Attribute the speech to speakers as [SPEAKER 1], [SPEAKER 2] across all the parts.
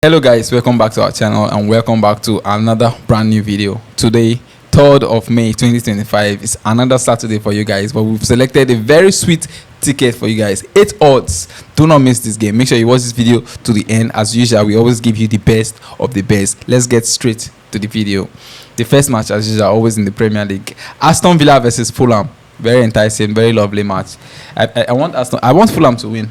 [SPEAKER 1] Hello guys, welcome back to our channel and welcome back to another brand new video. Today, 3rd of May 2025 is another Saturday for you guys, but we've selected a very sweet ticket for you guys. 8 odds. Do not miss this game. Make sure you watch this video to the end. As usual, we always give you the best of the best. Let's get straight to the video. The first match, as usual, always in the Premier League. Aston Villa versus Fulham. Very enticing, very lovely match. I want Fulham to win.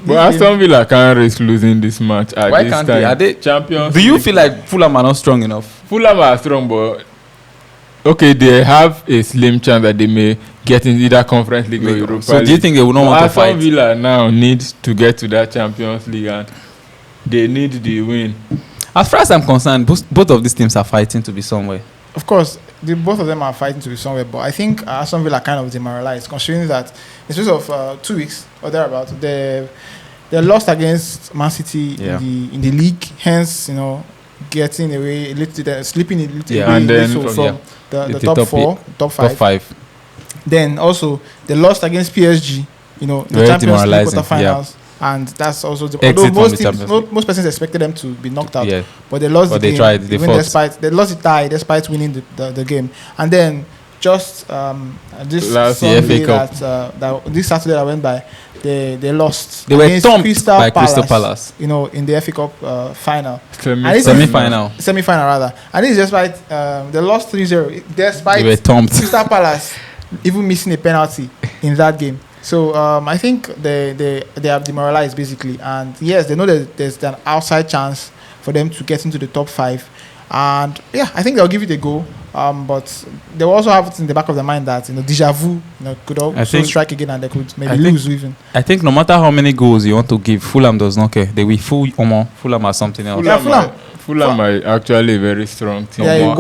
[SPEAKER 2] But Aston Villa can't risk losing this match at
[SPEAKER 1] Why
[SPEAKER 2] this
[SPEAKER 1] can't
[SPEAKER 2] time.
[SPEAKER 1] they? Are they
[SPEAKER 2] champions?
[SPEAKER 1] Do you feel like Fulham are not strong enough?
[SPEAKER 2] Fulham are strong, but okay, they have a slim chance that they may get in either Conference League or Europa
[SPEAKER 1] So
[SPEAKER 2] League.
[SPEAKER 1] do you think they will not want to fight?
[SPEAKER 2] Aston Villa now need to get to that Champions League and they need the win.
[SPEAKER 1] As far as I'm concerned, both of these teams are fighting to be somewhere.
[SPEAKER 3] Of course, both of them are fighting to be somewhere, but I think Aston Villa kind of demoralized, considering that in space of 2 weeks or thereabout, they lost against Man City in the league, hence getting away, slipping a little away
[SPEAKER 2] and then
[SPEAKER 3] from the top five. Then also they lost against PSG, the Champions League quarterfinals. And that's also most persons expected them to be knocked out, but they lost the game. They lost the tie despite winning the game. And then just this Saturday that went by, they lost.
[SPEAKER 1] They were thumped by
[SPEAKER 3] Crystal
[SPEAKER 1] Palace.
[SPEAKER 3] In the FA Cup final.
[SPEAKER 1] Semi-final
[SPEAKER 3] rather. And this is despite they lost 3-0 despite
[SPEAKER 1] they were thumped.
[SPEAKER 3] Crystal Palace even missing a penalty in that game. So I think they have demoralized basically, and yes, they know that there's an outside chance for them to get into the top 5, and I think they'll give it a go. But they will also have it in the back of their mind that deja vu could also strike again, and they could maybe lose even.
[SPEAKER 1] I think no matter how many goals you want to give, Fulham does not care. They will fool Fulham or something else.
[SPEAKER 2] Fulham are actually a very strong team.
[SPEAKER 3] They're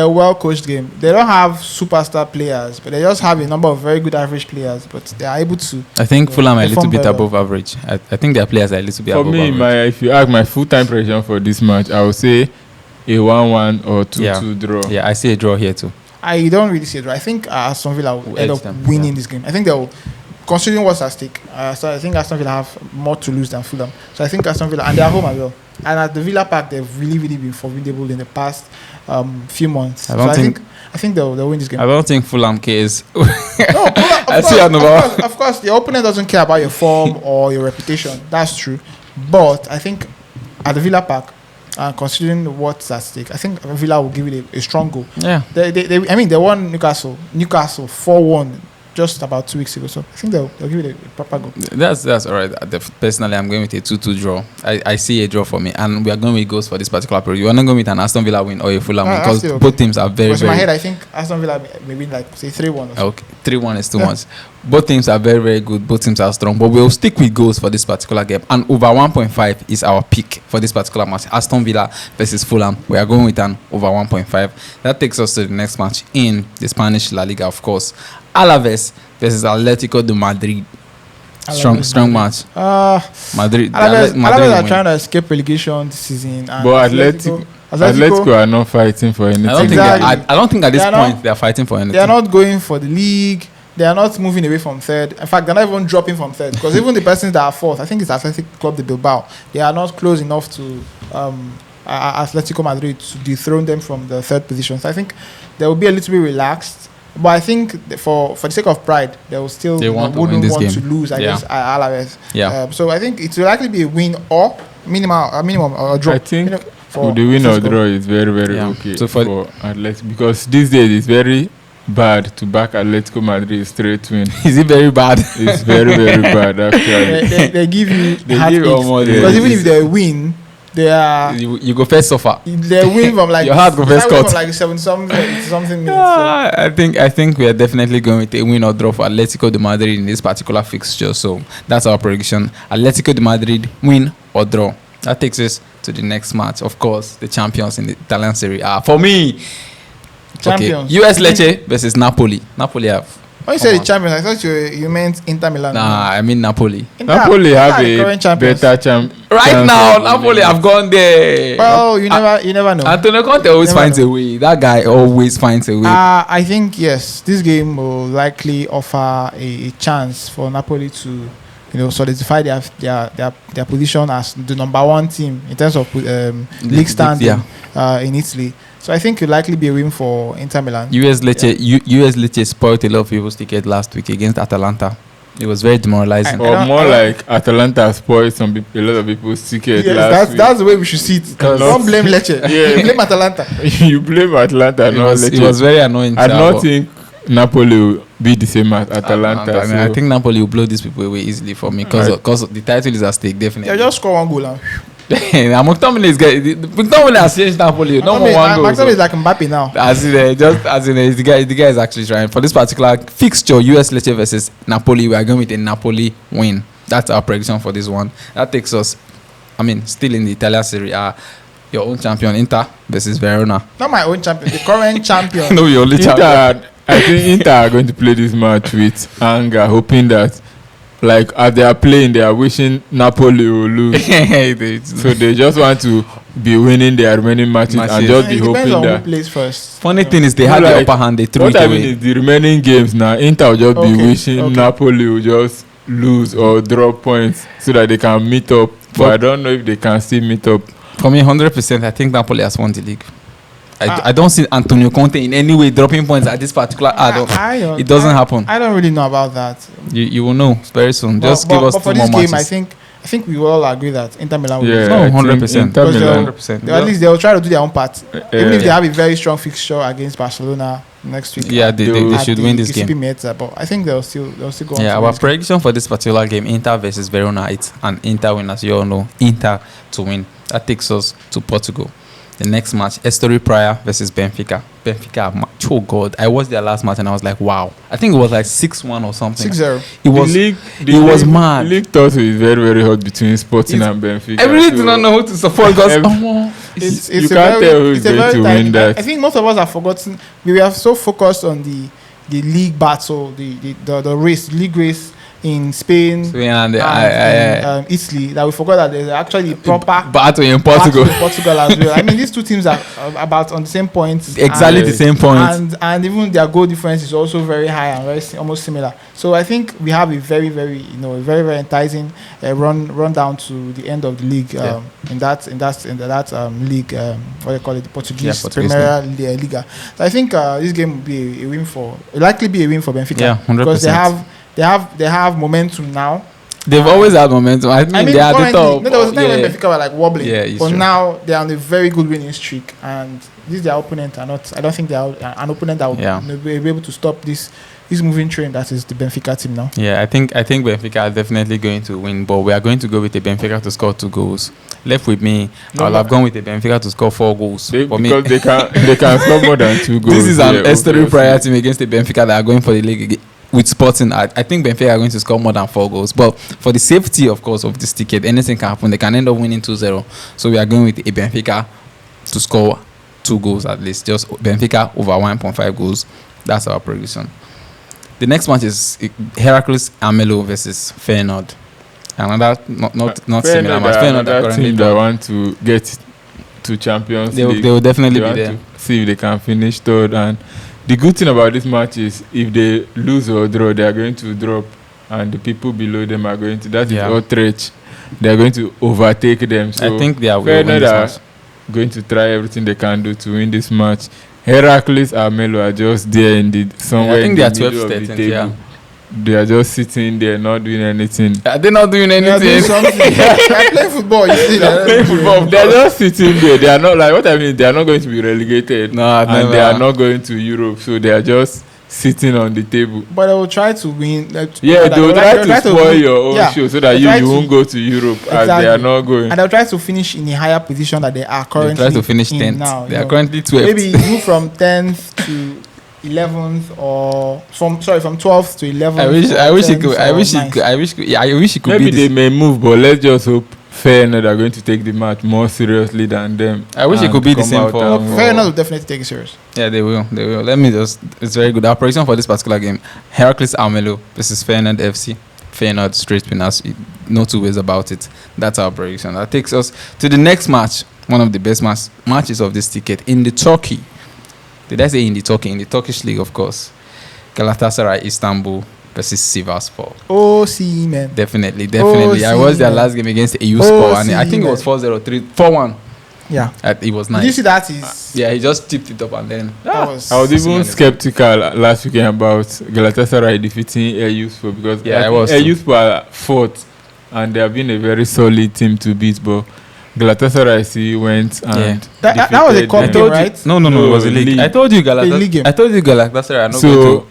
[SPEAKER 3] a well-coached game. They don't have superstar players, but they just have a number of very good average players. But they are able to.
[SPEAKER 1] I think Fulham are a little bit above average. I think their players are a little bit above average.
[SPEAKER 2] For me, if you ask my full-time prediction for this match, I would say a 1-1 or 2-2 draw.
[SPEAKER 1] Yeah, I see a draw here too.
[SPEAKER 3] I don't really see a draw. I think Aston Villa will end up winning this game. I think they will. Considering what's at stake, so I think Aston Villa have more to lose than Fulham. So I think Aston Villa, and they're home as well. And at the Villa Park, they've really been formidable in the past few months. I think they'll win this game.
[SPEAKER 1] I don't think Fulham cares.
[SPEAKER 3] No, of course, the opponent doesn't care about your form or your reputation. That's true. But I think at the Villa Park, considering what's at stake, I think Villa will give it a strong goal.
[SPEAKER 1] Yeah.
[SPEAKER 3] They won Newcastle 4-1. Just about 2 weeks ago, so I think they'll give it a proper go.
[SPEAKER 1] That's all right. Personally, I'm going with a 2-2 draw. I see a draw for me, and we are going with goals for this particular period. You are not going with an Aston Villa win or a Fulham win because both teams are very.
[SPEAKER 3] In my head, I think Aston Villa may win say 3-1.
[SPEAKER 1] Okay, 3-1 is too much. Both teams are very good. Both teams are strong, but we'll stick with goals for this particular game. And over 1.5 is our pick for this particular match. Aston Villa versus Fulham. We are going with an over 1.5. That takes us to the next match in the Spanish La Liga, of course. Alaves versus Atletico de Madrid. Strong match. Madrid
[SPEAKER 3] are trying to escape relegation this season. And
[SPEAKER 2] but Atletico are not fighting for anything.
[SPEAKER 1] I don't think at this point they are fighting for anything.
[SPEAKER 3] They are not going for the league. They are not moving away from third. In fact, they're not even dropping from third. Because even the persons that are fourth, I think it's Athletic Club de Bilbao, they are not close enough to Atletico Madrid to dethrone them from the third position. So I think they will be a little bit relaxed. But I think for the sake of pride, they will still wouldn't want to lose against Alaves.
[SPEAKER 1] Yeah.
[SPEAKER 3] So I think it will likely be a win or minimum or a draw.
[SPEAKER 2] I think the win or draw is very okay for Atletico, because these days it's very bad to back Atletico Madrid straight win.
[SPEAKER 1] Is it very bad?
[SPEAKER 2] It's very bad actually.
[SPEAKER 3] They give you because even if they win, they are
[SPEAKER 1] you go first suffer.
[SPEAKER 3] They win from like
[SPEAKER 1] your heart go first cut.
[SPEAKER 3] From like 7-something minutes.
[SPEAKER 1] I think we are definitely going with a win or draw for Atletico de Madrid in this particular fixture. So that's our prediction. Atletico de Madrid win or draw. That takes us to the next match. Of course, the champions in the Italian Serie A. For me,
[SPEAKER 3] champions.
[SPEAKER 1] US Lecce versus Napoli. Napoli have.
[SPEAKER 3] When you say the champions, I thought you meant Inter Milan.
[SPEAKER 1] Nah, I mean Napoli.
[SPEAKER 2] Napoli have a better champ.
[SPEAKER 1] Right now, Napoli have gone there.
[SPEAKER 3] Well, you never know.
[SPEAKER 1] Antonio Conte always finds a way. That guy always finds a way.
[SPEAKER 3] I think yes, this game will likely offer a chance for Napoli to solidify their position as the number one team in terms of league standing in Italy. So I think it'll likely be a win for Inter Milan.
[SPEAKER 1] US Lecce spoiled a lot of people's ticket last week against Atalanta. It was very demoralizing.
[SPEAKER 2] Or more like Atalanta spoiled a lot of people's ticket last week.
[SPEAKER 3] That's the way we should see it. Don't blame Lecce. You blame Atalanta.
[SPEAKER 2] You blame Atalanta, not Lecce.
[SPEAKER 1] It was very annoying.
[SPEAKER 2] I don't think Napoli will be the same as Atalanta.
[SPEAKER 1] I think Napoli will blow these people away easily for me because the title is at stake, definitely.
[SPEAKER 3] Yeah, just score one goal and
[SPEAKER 1] McTominay has changed Napoli. No more one goal.
[SPEAKER 3] McTominay is like Mbappe now.
[SPEAKER 1] The guy is actually trying. For this particular fixture, US Lecce versus Napoli, we are going with a Napoli win. That's our prediction for this one. That takes us, still in the Italian Serie A. Your own champion, Inter versus Verona.
[SPEAKER 3] Not my own champion, the current champion.
[SPEAKER 1] No, your only champion.
[SPEAKER 2] I think Inter are going to play this match with anger, hoping that as they are playing, they are wishing Napoli will lose. So they just want to be winning their remaining matches and just be hoping that.
[SPEAKER 3] Who plays first.
[SPEAKER 1] Funny thing is they had the upper hand. They threw it away.
[SPEAKER 2] What I mean is the remaining games now, Inter will just be wishing Napoli will just lose or drop points so that they can meet up. But I don't know if they can still meet up.
[SPEAKER 1] For me, 100%, I think Napoli has won the league. I don't see Antonio Conte in any way dropping points at this particular it doesn't happen.
[SPEAKER 3] I don't really know about that.
[SPEAKER 1] You will know very soon. Just give us 2 more matches.
[SPEAKER 3] I think we will all agree that Inter Milan will
[SPEAKER 1] lose. No, 100%.
[SPEAKER 2] 100%.
[SPEAKER 3] At least they will try to do their own part. Even if they have a very strong fixture against Barcelona next week.
[SPEAKER 1] Yeah, they should win this game.
[SPEAKER 3] But I think they'll still go on.
[SPEAKER 1] Yeah, our prediction for this particular game, Inter versus Verona, it's an Inter win, as you all know. Inter to win. That takes us to Portugal. The next match, Estoril Praia versus Benfica. Benfica, oh God, I watched their last match and I was like, wow. I think it was like 6-1 or something.
[SPEAKER 3] 6-0.
[SPEAKER 1] It was mad.
[SPEAKER 2] The league thought is very, very hot between Sporting and Benfica.
[SPEAKER 1] I really do not know who to support because
[SPEAKER 2] you can't tell who's going to win that.
[SPEAKER 3] I think most of us have forgotten. We were so focused on the league battle, the race, league race in Spain and Italy, that we forgot that there's actually a proper
[SPEAKER 1] battle in Portugal
[SPEAKER 3] as well. These two teams are about on the same points,
[SPEAKER 1] exactly the same points,
[SPEAKER 3] and even their goal difference is also very high and almost similar. So I think we have a very, very very, very enticing run down to the end of the league in that league, what they call it, the Portuguese Premier Liga. So I think this game will be likely be a win for Benfica,
[SPEAKER 1] 100%.
[SPEAKER 3] Because they have momentum now.
[SPEAKER 1] They've always had momentum. I mean they are the top.
[SPEAKER 3] There was a time when Benfica were like wobbling. But
[SPEAKER 1] true.
[SPEAKER 3] Now they are on a very good winning streak, and this their opponent are not. I don't think they are an opponent that will be able to stop this moving train that is the Benfica team now.
[SPEAKER 1] Yeah, I think Benfica are definitely going to win, but we are going to go with the Benfica to score 2 goals. Left with me, I will have gone with the Benfica to score 4 goals.
[SPEAKER 2] Because they can score more than 2 goals.
[SPEAKER 1] This is an Estoril Praia team against the Benfica that are going for the league. With Sporting, I think Benfica are going to score more than 4 goals. But for the safety, of course, of this ticket, anything can happen. They can end up winning 2-0. So we are going with a Benfica to score 2 goals at least. Just Benfica over 1.5 goals. That's our prediction. The next match is Heracles Almelo versus Feyenoord. Another not similar match.
[SPEAKER 2] Feyenoord are team that want to get to Champions League.
[SPEAKER 1] They will definitely be there.
[SPEAKER 2] See if they can finish third. And the good thing about this match is if they lose or draw, they are going to drop, and the people below them are going to. That is outrage. They are going to overtake them. So
[SPEAKER 1] I think they are
[SPEAKER 2] going to try everything they can do to win this match. Heracles Almelo are just there somewhere.
[SPEAKER 1] I think
[SPEAKER 2] in
[SPEAKER 1] they are 12th,
[SPEAKER 2] the table. Yeah. They are just sitting there, not doing anything.
[SPEAKER 1] Are they not doing anything?
[SPEAKER 3] They are doing something. They are playing football. You see,
[SPEAKER 2] they are playing football. They are just sitting there. They are not what I mean. They are not going to be relegated.
[SPEAKER 1] No,
[SPEAKER 2] and they are not going to Europe. So they are just sitting on the table.
[SPEAKER 3] But they will try to win.
[SPEAKER 2] They will try to spoil your own show so that you won't go to Europe as they are not going.
[SPEAKER 3] And they'll try to finish in a higher position that they are currently.
[SPEAKER 1] They try to finish 10th.
[SPEAKER 3] Now,
[SPEAKER 1] they are currently 12th.
[SPEAKER 3] Maybe move from 10th to 11th or from 12th to 11th.
[SPEAKER 1] I wish it could.
[SPEAKER 2] Maybe they may move, but let's just hope Feyenoord are going to take the match more seriously than them.
[SPEAKER 1] I wish it could be the same for
[SPEAKER 3] Feyenoord will definitely take it serious.
[SPEAKER 1] Yeah, they will. It's very good. Our prediction for this particular game: Heracles Almelo versus Feyenoord FC. Feyenoord straight winners. No 2 ways about it. That's our prediction. That takes us to the next match. One of the best matches of this ticket in the Turkey. Did I say in the Turkey? In the Turkish league, of course. Galatasaray Istanbul versus Sivasspor.
[SPEAKER 3] Oh, see, man.
[SPEAKER 1] Definitely. I watched their last game against Sport, and I think it was 4-0, 4-1.
[SPEAKER 3] Yeah.
[SPEAKER 1] It was nice.
[SPEAKER 3] Did you see that?
[SPEAKER 1] Yeah, he just tipped it up and then.
[SPEAKER 2] I was even skeptical last weekend about Galatasaray defeating Sport because Sport are fourth and they have been a very solid team to beat, but Galatasaray went and
[SPEAKER 3] that was a cup game, right?
[SPEAKER 1] No, it was a league. I told you Galatasaray.
[SPEAKER 2] So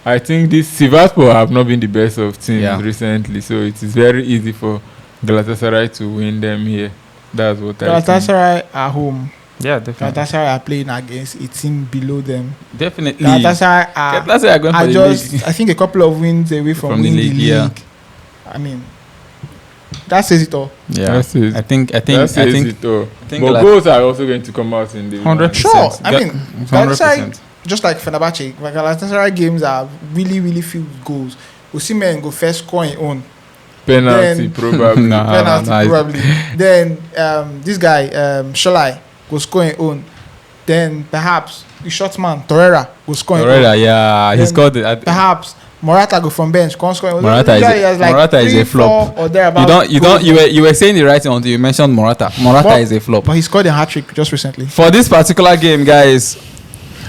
[SPEAKER 2] I think this Sivasspor have not been the best of teams recently, so it is very easy for Galatasaray to win them here. That's what
[SPEAKER 3] Galatasaray are home.
[SPEAKER 1] Yeah, definitely.
[SPEAKER 3] Galatasaray are playing against a team below them.
[SPEAKER 1] Definitely.
[SPEAKER 3] Galatasaray are
[SPEAKER 1] going for the league.
[SPEAKER 3] I think a couple of wins away from winning the league. Yeah. I mean, that says it all.
[SPEAKER 1] Yeah, I think
[SPEAKER 2] it all. But goals are also going to come out in the
[SPEAKER 1] 100%.
[SPEAKER 3] Sure. I mean, Galatasaray, just like Fenerbahce, Galatasaray games are really, really few goals. Osimhen go first score in own.
[SPEAKER 2] Penalty probably.
[SPEAKER 3] Probably. Then this guy Sholai go score in own. Then perhaps the short man Torreira go score in own.
[SPEAKER 1] Yeah, he scored it.
[SPEAKER 3] Perhaps Morata go from bench, can't score.
[SPEAKER 1] Morata is a flop.
[SPEAKER 3] Or
[SPEAKER 1] you were saying the right thing until you mentioned Morata. Morata is a flop.
[SPEAKER 3] But he scored a hat-trick just recently.
[SPEAKER 1] For this particular game, guys,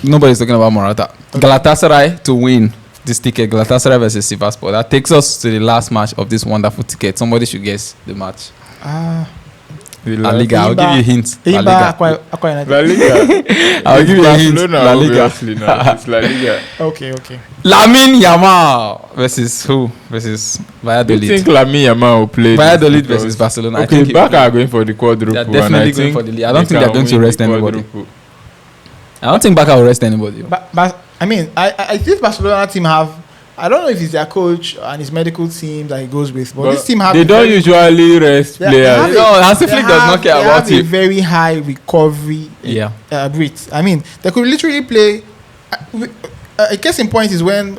[SPEAKER 1] nobody's talking about Morata. Okay. Galatasaray to win this ticket, Galatasaray versus Sivasspor. That takes us to the last match of this wonderful ticket. Somebody should guess the match. La Liga. I'll give you a hint.
[SPEAKER 2] La Liga. I'll give you a hint. La Liga. It's La Liga.
[SPEAKER 3] Okay.
[SPEAKER 1] Lamine Yamal versus who? Versus Valladolid.
[SPEAKER 2] Do you think Lamine Yamal will play?
[SPEAKER 1] Valladolid versus Barcelona.
[SPEAKER 2] Okay, I think Barca are going for the quadruple.
[SPEAKER 1] They're definitely going for the league. I don't think they're going to rest anybody. I don't think Barca will rest anybody.
[SPEAKER 3] But I mean, I think Barcelona team have. I don't know if it's their coach and his medical team that he goes with, but this team have.
[SPEAKER 2] They don't usually rest players.
[SPEAKER 1] No, Hansi Flick does not care about it.
[SPEAKER 3] They have a very high recovery rate. I mean, they could literally play. A case in point is when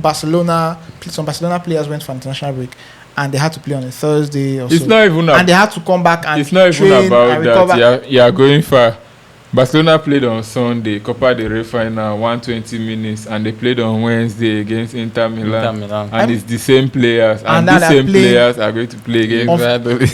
[SPEAKER 3] Barcelona, some Barcelona players went for international break, and they had to play on a Thursday or so.
[SPEAKER 2] It's not even
[SPEAKER 3] and they had to come back and
[SPEAKER 2] it's not even about that. You are going far. Barcelona played on Sunday, Copa del Rey final, 120 minutes, and they played on Wednesday against Inter Milan. And it's the same players, and these same players are going to play against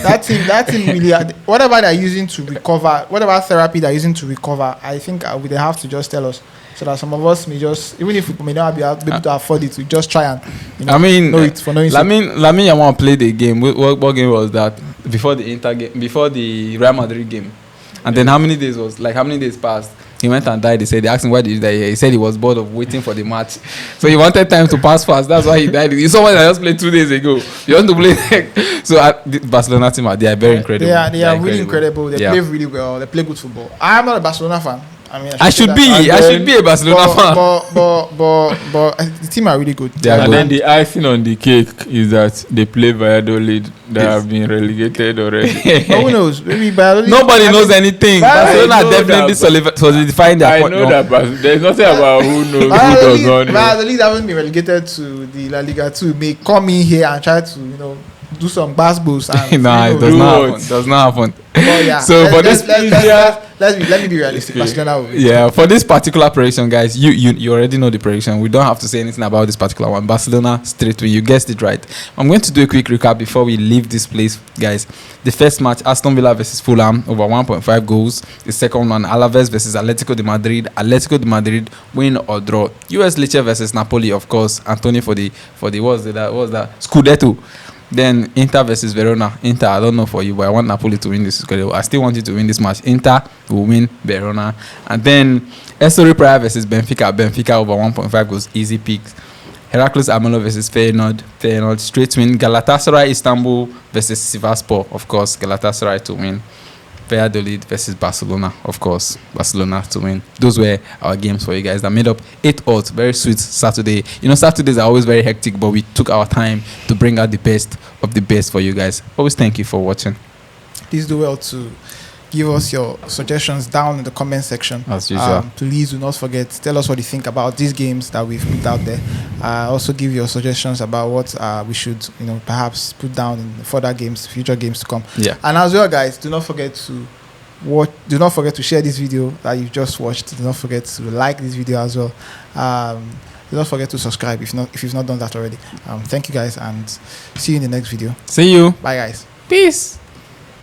[SPEAKER 3] that team really, whatever they're using to recover, whatever therapy they're using to recover, I think they have to just tell us, so that some of us may just, even if we may not be able to afford it, we just try and know it for knowing.
[SPEAKER 1] Lamine Yamal played a game. What game was that? Before the Inter game, before the Real Madrid game. And then how many days passed? He went and died. They asked him why did you die? He said he was bored of waiting for the match. So he wanted time to pass fast. That's why he died. You saw what I just played 2 days ago. You want to play? So the Barcelona team, they are very incredible.
[SPEAKER 3] They are really incredible. They play really well. They play good football. I am not a Barcelona fan. I mean,
[SPEAKER 1] I should be a Barcelona fan.
[SPEAKER 3] But the team are really good.
[SPEAKER 2] And then the icing on the cake is that they play Valladolid that have been relegated already.
[SPEAKER 3] But who knows? Maybe Valladolid.
[SPEAKER 1] Nobody knows anything. Barcelona definitely solidifying their point.
[SPEAKER 2] I know that, but there's nothing about who knows who does not know.
[SPEAKER 3] Valladolid haven't been relegated to the La Liga 2. May come in here and try to, do some basketballs and
[SPEAKER 1] it does not happen.
[SPEAKER 3] But yeah,
[SPEAKER 1] so
[SPEAKER 3] let me be realistic. Barcelona will.
[SPEAKER 1] Yeah, for this particular prediction, guys, you already know the prediction. We don't have to say anything about this particular one. Barcelona straight away. You guessed it right. I'm going to do a quick recap before we leave this place, guys. The first match, Aston Villa versus Fulham, over 1.5 goals. The second one, Alaves versus Atletico de Madrid. Atletico de Madrid win or draw. US Lecce versus Napoli, of course. Antonio for the what was that Scudetto. Then Inter versus Verona. Inter, I don't know for you, but I want Napoli to win this. I still want you to win this match. Inter will win Verona. And then Estoril Praia versus Benfica. Benfica over 1.5 goals. Easy picks. Heracles Almelo versus Feyenoord. Straight win. Galatasaray Istanbul versus Sivasspor. Of course, Galatasaray to win. Valladolid versus Barcelona, of course, Barcelona to win. Those were our games for you guys that made up 8 odds. Very sweet Saturday. Saturdays are always very hectic, but we took our time to bring out the best of the best for you guys. Always thank you for watching.
[SPEAKER 3] Please do well to give us your suggestions down in the comment section.
[SPEAKER 1] As usual.
[SPEAKER 3] Please do not forget, tell us what you think about these games that we've put out there. Also give your suggestions about what we should, perhaps put down in further games, future games to come.
[SPEAKER 1] Yeah.
[SPEAKER 3] And as well, guys, do not forget to share this video that you've just watched. Do not forget to like this video as well. Do not forget to subscribe if you've not done that already. Thank you guys, and see you in the next video.
[SPEAKER 1] See you.
[SPEAKER 3] Bye guys.
[SPEAKER 1] Peace.